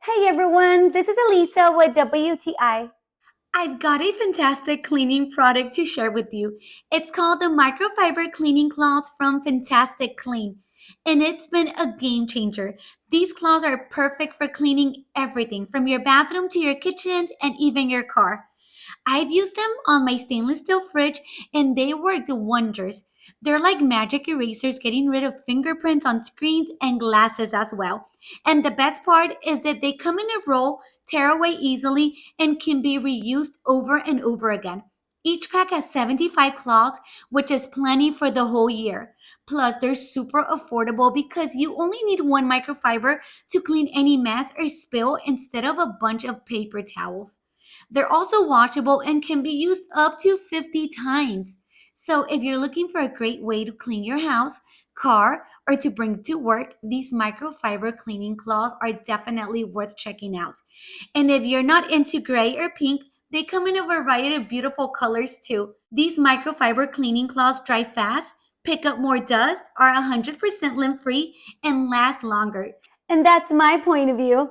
Hey everyone, this is Elisa with WTI. I've got a fantastic cleaning product to share with you. It's called the Microfiber Cleaning Cloths from Fantastic Clean, and it's been a game changer. These cloths are perfect for cleaning everything from your bathroom to your kitchen and even your car. I've used them on my stainless steel fridge and they worked wonders. They're like magic erasers getting rid of fingerprints on screens and glasses as well. And the best part is that they come in a roll, tear away easily, and can be reused over and over again. Each pack has 75 cloths, which is plenty for the whole year. Plus, they're super affordable because you only need one microfiber to clean any mess or spill instead of a bunch of paper towels. They're also washable and can be used up to 50 times. So, if you're looking for a great way to clean your house, car, or to bring to work, these microfiber cleaning cloths are definitely worth checking out. And if you're not into gray or pink, they come in a variety of beautiful colors too. These microfiber cleaning cloths dry fast, pick up more dust, are 100% lint free, and last longer. And that's my point of view.